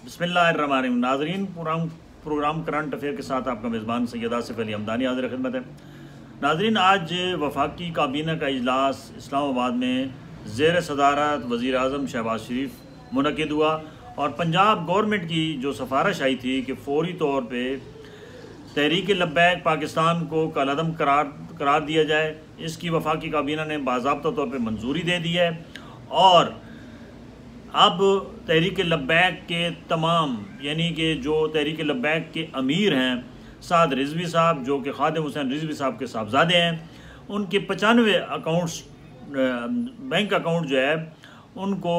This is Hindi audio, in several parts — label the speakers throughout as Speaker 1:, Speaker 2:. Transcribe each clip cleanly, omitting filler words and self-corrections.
Speaker 1: बिस्मिल्लाहिर्रहमानिर्रहीम। नाज़रीन, प्रोग्राम करंट अफेयर के साथ आपका मेज़बान सैयद आसिफ अली हमदानी हाज़िर खिदमत है। नाज़रीन, आज वफाकी काबीना का इजलास इस्लामाबाद में ज़ेर सदारत वज़ीर आज़म शहबाज शरीफ मुनक़िद हुआ और पंजाब गवर्नमेंट की जो सिफारिश आई थी कि फ़ौरी तौर पर तहरीक लब्बैक पाकिस्तान को कलअदम करार दिया जाए, इसकी वफाकी काबीना ने बाज़ाब्ता तौर पर मंजूरी दे दी है। और अब तहरीक लब्बैक के तमाम यानी कि जो तहरीक लब्बैक के अमीर हैं साद रिजवी साहब, जो कि खादिम हुसैन रिजवी साहब के साहबजादे हैं, उनके 95 अकाउंट्स बैंक अकाउंट जो है उनको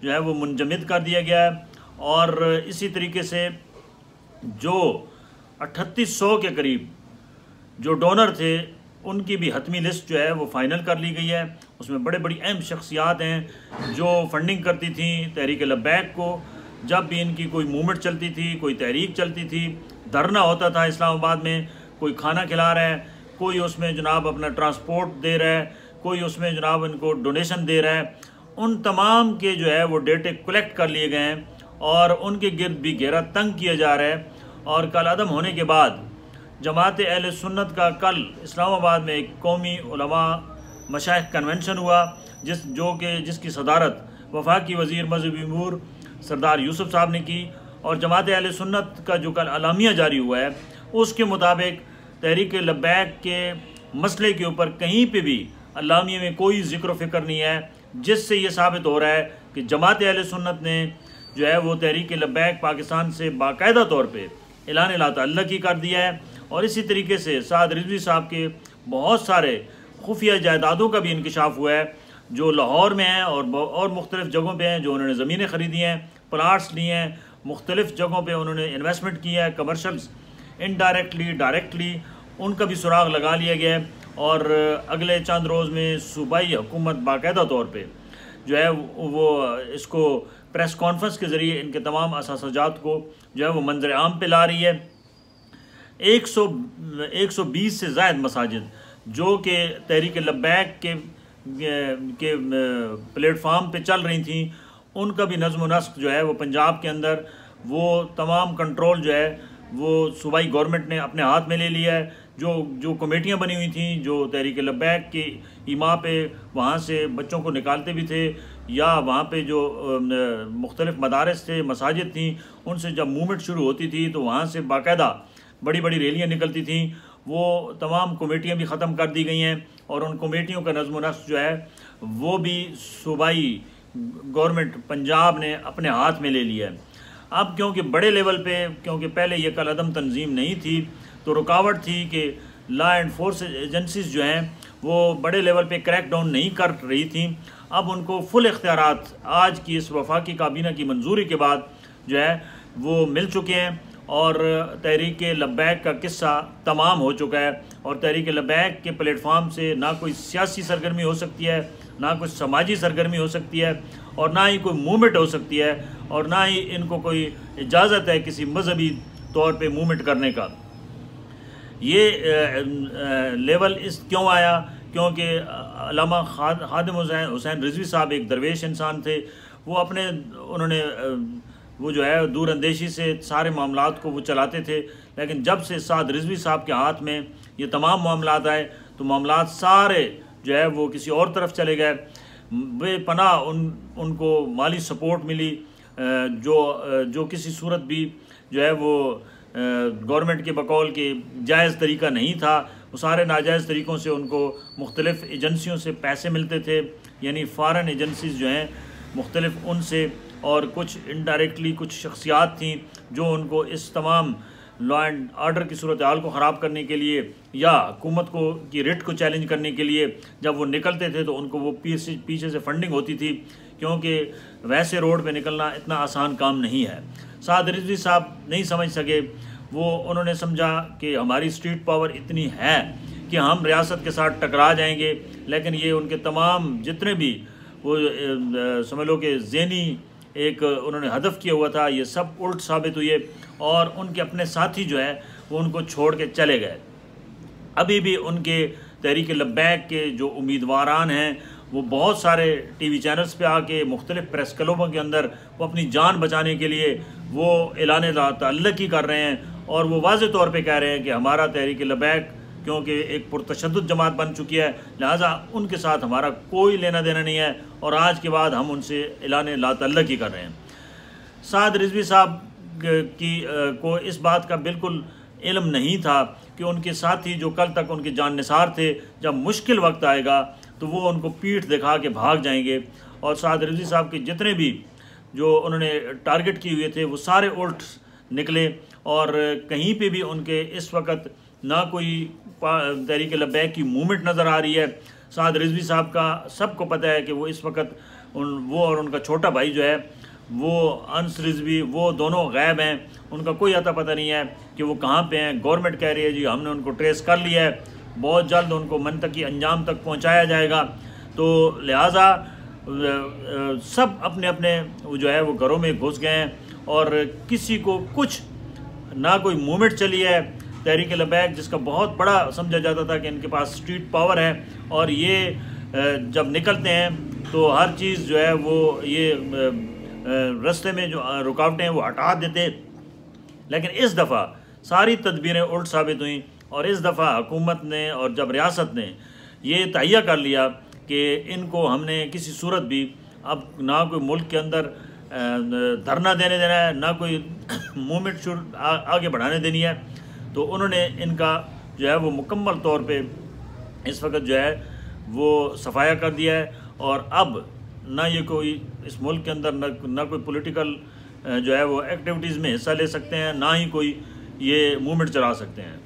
Speaker 1: जो है वो मुंजमद कर दिया गया है। और इसी तरीके से जो 3800 के करीब जो डोनर थे उनकी भी हतमी लिस्ट जो है वो फ़ाइनल कर ली गई है। उसमें बड़े बड़ी अहम शख्सियात हैं जो फंडिंग करती थी तहरीक लब्बैक को। जब भी इनकी कोई मूवमेंट चलती थी, कोई तहरीक चलती थी, धरना होता था इस्लामाबाद में, कोई खाना खिला रहा है, कोई उसमें जनाब अपना ट्रांसपोर्ट दे रहा है, कोई उसमें जनाब इनको डोनेशन दे रहा है, उन तमाम के जो है वो डेटे कलेक्ट कर लिए गए हैं और उनके गिर्द भी घेरा तंग किया जा रहा है। और कलअदम होने के बाद जमात अहले सुन्नत का कल इस्लामाबाद में एक कौमी उलमा मशाइख कन्वेंशन हुआ जिसकी सदारत वफाकी वज़ीर मज़हबी अमूर सरदार यूसुफ साहब ने की। और जमात अहले सुन्नत का जो कल अलामिया जारी हुआ है उसके मुताबिक तहरीक लब्बैक के मसले के ऊपर कहीं पे भी अलामिया में कोई ज़िक्र फ़िक्र नहीं है, जिससे ये साबित हो रहा है कि जमात अहले सुन्नत ने जो है वो तहरीक लब्बैक पाकिस्तान से बाकायदा तौर पर ऐलान ला तअल्लुक़ कर दिया है। और इसी तरीके से साद रिजवी साहब के बहुत सारे खुफिया जायदादों का भी इंकशाफ हुआ है जो लाहौर में हैं और मुख्तलिफ़ जगहों पे हैं, जो उन्होंने ज़मीनें ख़रीदी हैं, प्लाट्स लिए हैं, मुख्तलिफ़ जगहों पे उन्होंने इन्वेस्टमेंट किया है, कमर्शल्स इनडायरेक्टली डायरेक्टली उनका भी सुराग लगा लिया गया है। और अगले चंद रोज़ में सूबाई हुकूमत बाकायदा तौर पर जो है वो इसको प्रेस कॉन्फ्रेंस के ज़रिए इनके तमाम असासाजात को जो है वो मंजर आम पे ला रही है। 120 से ज़ायद मसाजिद जो कि तहरीक लब्बैक के प्लेटफार्म पे चल रही थी, उनका भी नज़्म व नस्क जो है वो पंजाब के अंदर वो तमाम कंट्रोल जो है वो सूबाई गवर्नमेंट ने अपने हाथ में ले लिया है। जो कमेटियाँ बनी हुई थी जो तहरीक लब्बैक की इमा पे वहाँ से बच्चों को निकालते भी थे, या वहाँ पे जो मुख्तलिफ़ मदारिस थे, मसाजिद थी, उनसे जब मूवमेंट शुरू होती थी तो वहाँ से बाकायदा बड़ी बड़ी रैलियाँ निकलती थीं। वो तमाम कमेटियाँ भी ख़त्म कर दी गई हैं और उन कमेटियों का नज़्म व नस्क जो है वो भी सूबाई गवर्नमेंट पंजाब ने अपने हाथ में ले लिया है। अब क्योंकि बड़े लेवल पे, क्योंकि पहले ये कलअदम तंजीम नहीं थी तो रुकावट थी कि लॉ एंड फोर्स एजेंसीज जो हैं वो बड़े लेवल पे क्रैक डाउन नहीं कर रही थी। अब उनको फुल इख्तियारात आज की इस वफाकी काबीना की मंजूरी के बाद जो है वो मिल चुके हैं और तहरीक लब्बैक का किस्सा तमाम हो चुका है। और तहरीक लब्बैक के प्लेटफार्म से ना कोई सियासी सरगर्मी हो सकती है, ना कोई समाजी सरगर्मी हो सकती है, और ना ही कोई मूवमेंट हो सकती है, और ना ही इनको कोई इजाज़त है किसी मजहबी तौर पे मूवमेंट करने का। ये लेवल इस क्यों आया? क्योंकि अल्लामा खादिम हुसैन रिजवी साहब एक दरवेश इंसान थे। उन्होंने वो जो है दूर अंदेशी से सारे मामलात को वो चलाते थे, लेकिन जब से साद रिजवी साहब के हाथ में ये तमाम मामलात आए तो मामलात सारे जो है वो किसी और तरफ चले गए। बेपनाह उनको माली सपोर्ट मिली जो किसी सूरत भी जो है वो गवर्नमेंट के बकौल के जायज़ तरीका नहीं था। वो सारे नाजायज़ तरीक़ों से उनको मुख्तलिफ़ एजेंसियों से पैसे मिलते थे, यानी फ़ॉरेन एजेंसीज़ जो हैं मुख्तलिफ़ उनसे, और कुछ इनडायरेक्टली कुछ शख्सियात थीं जो उनको इस तमाम लॉ एंड आर्डर की सूरत हाल को ख़राब करने के लिए या हुकूमत को की रिट को चैलेंज करने के लिए जब वो निकलते थे तो उनको वो पीछे से फंडिंग होती थी, क्योंकि वैसे रोड पे निकलना इतना आसान काम नहीं है। साद रिजवी साहब नहीं समझ सके। उन्होंने समझा कि हमारी स्ट्रीट पावर इतनी है कि हम रियासत के साथ टकरा जाएंगे, लेकिन ये उनके तमाम जितने भी वो समझ लो कि ज़हनी एक उन्होंने हदफ किया हुआ था, ये सब उल्ट साबित हुए और उनके अपने साथी जो है वो उनको छोड़ के चले गए। अभी भी उनके तहरीक लब्बैक के जो उम्मीदवारान हैं वो बहुत सारे टीवी चैनल्स पे आके मुख्तलिफ प्रेस क्लबों के अंदर वो अपनी जान बचाने के लिए वो ऐलान ताल्लुक़ ही कर रहे हैं और वो वाज़ेह तौर पे कह रहे हैं कि हमारा तहरीक लबैक क्योंकि एक पुरतशद्दुद जमात बन चुकी है, लिहाजा उनके साथ हमारा कोई लेना देना नहीं है और आज के बाद हम उनसे ऐलान ताल्लुक़ ही कर रहे हैं। साद रिजवी साहब को इस बात का बिल्कुल इल्म नहीं था कि उनके साथी जो कल तक उनके जान निसार थे, जब मुश्किल वक्त आएगा तो वो उनको पीठ दिखा के भाग जाएंगे। और साद रिजवी साहब के जितने भी जो उन्होंने टारगेट किए हुए थे वो सारे उल्ट निकले और कहीं पे भी उनके इस वक्त ना कोई तहरीक लबैक की मूवमेंट नज़र आ रही है। साद रिजवी साहब का सबको पता है कि वो इस वक्त वो और उनका छोटा भाई जो है वो अंस रिजवी, वो दोनों गायब हैं, उनका कोई अता पता नहीं है कि वो कहाँ पे हैं। गवर्नमेंट कह रही है जी हमने उनको ट्रेस कर लिया है, बहुत जल्द उनको मंतकी अंजाम तक पहुँचाया जाएगा। तो लिहाजा सब अपने अपने जो है वो घरों में घुस गए हैं और किसी को कुछ ना कोई मूवमेंट चली है। तहरीक लबैक जिसका बहुत बड़ा समझा जाता था कि इनके पास स्ट्रीट पावर है और ये जब निकलते हैं तो हर चीज़ जो है वो ये रास्ते में जो रुकावटें हैं वो हटा देते, लेकिन इस दफ़ा सारी तदबीरें उल्ट साबित हुई और इस दफ़ा हुकूमत ने और जब रियासत ने ये तहिया कर लिया कि इनको हमने किसी सूरत भी अब ना कोई मुल्क के अंदर धरना देने देना है, ना कोई मूवमेंट आगे बढ़ाने देनी है, तो उन्होंने इनका जो है वो मुकम्मल तौर पे इस वक्त जो है वो सफाया कर दिया है और अब ना ये कोई इस मुल्क के अंदर ना कोई पॉलिटिकल जो है वो एक्टिविटीज़ में हिस्सा ले सकते हैं, ना ही कोई ये मूवमेंट चला सकते हैं।